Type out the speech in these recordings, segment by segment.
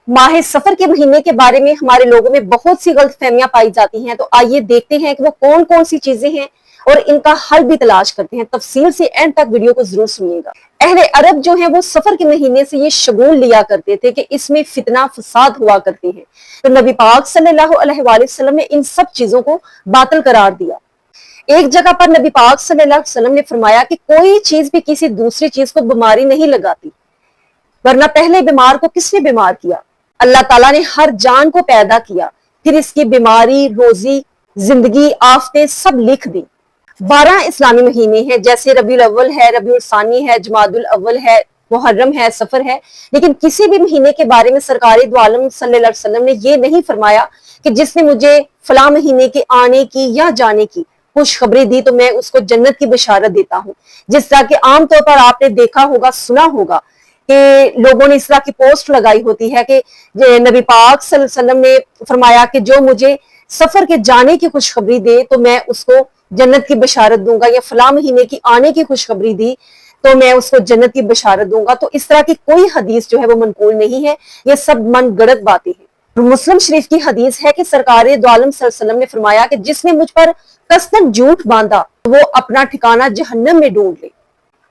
माह सफर के महीने के बारे में हमारे लोगों में बहुत सी गलतफहमियां पाई जाती हैं, तो आइए देखते हैं कि वो कौन कौन सी चीजें हैं और इनका हल भी तलाश करते हैं। तफसील से एंड तक वीडियो को जरूर सुनिएगा। अहले अरब जो है वो सफर के महीने से ये शगुन लिया करते थे कि इसमें फितना फसाद हुआ करते हैं, तो नबी पाक सल्लल्लाहु अलैहि वसल्लम ने इन सब चीजों को बातिल करार दिया। एक जगह पर नबी पाक सल्लल्लाहु अलैहि वसल्लम ने फरमाया कि कोई चीज भी किसी दूसरी चीज को बीमारी नहीं लगाती, वरना पहले बीमार को किसने बीमार किया? अल्लाह ताला ने हर जान को पैदा किया, फिर इसकी बीमारी, रोजी, जिंदगी, आफतें सब लिख दी। 12 इस्लामी महीने हैं, जैसे रबीउल अव्वल है, रबीउल सानी है, जमादुल अव्वल है, मुहर्रम है, सफर है, लेकिन किसी भी महीने के बारे में सरकार दो आलम सल्लल्लाहु अलैहि वसल्लम ने ये नहीं फरमाया कि जिसने मुझे फला महीने के आने की या जाने की खुशखबरी दी तो मैं उसको जन्नत की बशारत देता हूँ। जिस तरह के आमतौर पर आपने देखा होगा, सुना होगा कि लोगों ने इस तरह की पोस्ट लगाई होती है कि नबी पाक सल्लल्लाहु अलैहि वसल्लम ने फरमाया कि जो मुझे सफर के जाने की खुशखबरी दे तो मैं उसको जन्नत की बशारत दूंगा, या फला महीने की आने की खुशखबरी दी तो मैं उसको जन्नत की बशारत दूंगा। तो इस तरह की कोई हदीस जो है वो मनकूल नहीं है, ये सब मन गढ़ंत बातें हैं। मुस्लिम शरीफ की हदीस है कि सरकार दो आलम सल्लल्लाहु अलैहि वसल्लम ने फरमाया कि जिसने मुझ पर कसरत झूठ बांधा वो अपना ठिकाना जहन्नम में ढूंढ ले।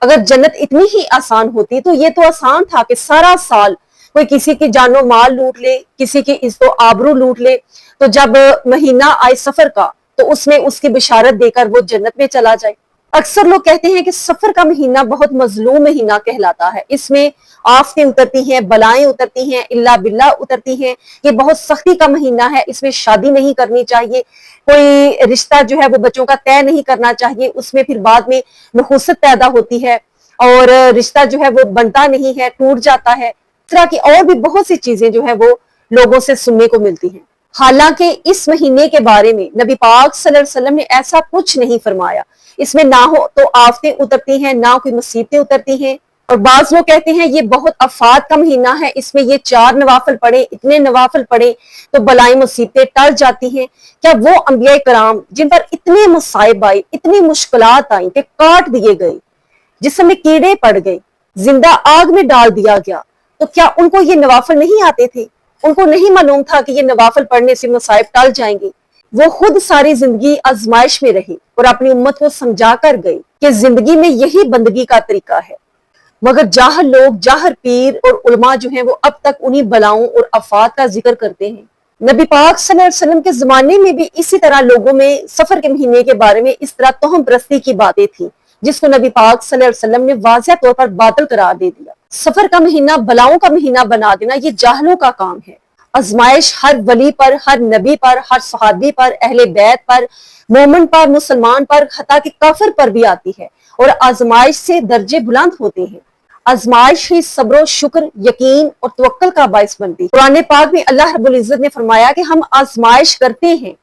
अगर जन्नत इतनी ही आसान होती तो ये तो आसान था कि सारा साल कोई किसी की जानो माल लूट ले, किसी की इज्जत आबरू लूट ले, तो जब महीना आए सफर का तो उसमें उसकी बिशारत देकर वो जन्नत में चला जाए। अक्सर लोग कहते हैं कि सफर का महीना बहुत मजलूम महीना कहलाता है, इसमें आफतें उतरती हैं, बलाएं उतरती हैं, इल्ला बिल्ला उतरती हैं, ये बहुत सख्ती का महीना है, इसमें शादी नहीं करनी चाहिए, कोई रिश्ता जो है वो बच्चों का तय नहीं करना चाहिए, उसमें फिर बाद में नहुसत पैदा होती है और रिश्ता जो है वो बनता नहीं है, टूट जाता है। इस तरह की और भी बहुत सी चीजें जो है वो लोगों से सुनने को मिलती हैं। हालांकि इस महीने के बारे में नबी पाक सल्लल्लाहु अलैहि वसल्लम ने ऐसा कुछ नहीं फरमाया। इसमें ना हो तो आफतें उतरती हैं, ना कोई मुसीबतें उतरती हैं। और बाज लोग कहते हैं ये बहुत अफात का महीना है, इसमें ये 4 नवाफिल पढ़े, इतने नवाफिल पढ़े तो बलाएं मुसीबतें टल जाती हैं। क्या वो अंबिया कराम जिन पर इतने मुसाइब आए, इतनी मुश्किलात आई कि काट दिए गए, जिसमें कीड़े पड़ गए, जिंदा आग में डाल दिया गया, तो क्या उनको ये नवाफिल नहीं आते थे? उनको नहीं मालूम था कि ये नवाफिल पढ़ने से मुसाइब टल जाएंगे? वो खुद सारी जिंदगी आजमाइश में रहे और अपनी उम्मत को समझा कर गए कि जिंदगी में यही बंदगी का तरीका है। मगर जाहल लोग, जाहर पीर और उलमा जो हैं वो अब तक उन्हीं बलाओं और अफात का जिक्र करते हैं। नबी पाक सल्लल्लाहु अलैहि वसल्लम के जमाने में भी इसी तरह लोगों में सफर के महीने के बारे में इस तरह तोहम परस्ती की बातें थी, जिसको नबी पाक सल्लल्लाहु अलैहि वसल्लम ने वाज़ेह तौर पर बातिल करार दे दिया। सफर का महीना बलाओं का महीना बना देना ये जाहलों का काम है। आजमाइश हर वली पर, हर नबी पर, हर सहाबी पर, अहले बैत पर, मोमिन पर, मुसलमान पर, हत्ता कि काफिर पर भी आती है और आजमाइश से दर्जे बुलंद होते हैं। आजमाइश ही सब्र, शुक्र, यकीन और तवक्कल का बाइस बनती है। कुरान पाक में अल्लाह रब्बुल इज्जत ने फरमाया कि हम आजमाइश करते हैं,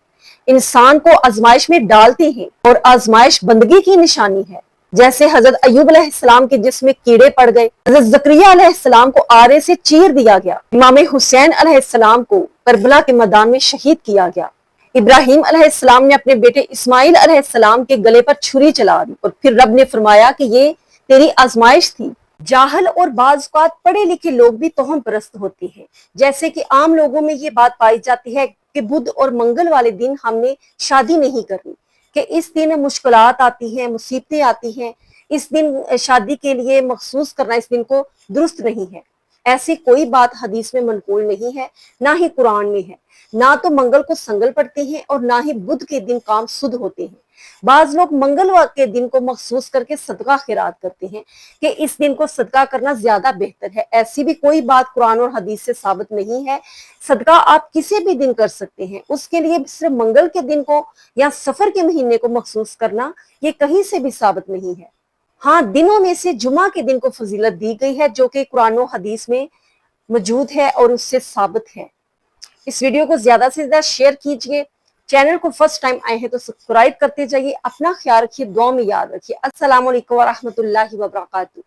इंसान को आजमाइश में डालते हैं और आजमाइश बंदगी की निशानी है। जैसे हजरत अय्यूब अलैहिस्सलाम के जिसमें कीड़े पड़ गए, हजरत ज़करिया अलैहिस्सलाम को आरे से चीर दिया गया, इमाम हुसैन अलैहिस्सलाम को करबला के मैदान में शहीद किया गया, इब्राहिम अलैहिस्सलाम ने अपने बेटे इस्माइल अलैहिस्सलाम के गले पर छुरी चला दी और फिर रब ने फरमाया कि ये तेरी आजमाइश थी। जाहल और बाज़ औक़ात पढ़े लिखे लोग भी तोहम परस्त होते हैं। जैसे कि आम लोगों में ये बात पाई जाती है कि बुध और मंगल वाले दिन हमने शादी नहीं करनी, कि इस दिन मुश्किलात आती हैं, मुसीबतें आती हैं, इस दिन शादी के लिए मखसूस करना इस दिन को दुरुस्त नहीं है। ऐसी कोई बात हदीस में मनकूल नहीं है, ना ही कुरान में है। ना तो मंगल को संगल पड़ते हैं और ना ही बुध के दिन काम सुध होते हैं। बाज लोग मंगलवार के दिन को मखसूस करके सदका खिरात करते हैं कि इस दिन को सदका करना ज्यादा बेहतर है। ऐसी भी कोई बात कुरान और हदीस से साबित नहीं है। सदका आप किसी भी दिन कर सकते हैं, उसके लिए सिर्फ मंगल के दिन को या सफर के महीने को मखसूस करना ये कहीं से भी साबित नहीं है। हाँ, दिनों में से जुमा के दिन को फजीलत दी गई है, जो कि कुरान और हदीस में मौजूद है और उससे साबित है। इस वीडियो को ज्यादा से ज्यादा शेयर कीजिए। चैनल को फर्स्ट टाइम आए हैं तो सब्सक्राइब करते जाइए। अपना ख्याल रखिए, दुआ में याद रखिए। अस्सलाम वालेकुम व रहमतुल्लाहि व बरकातहू।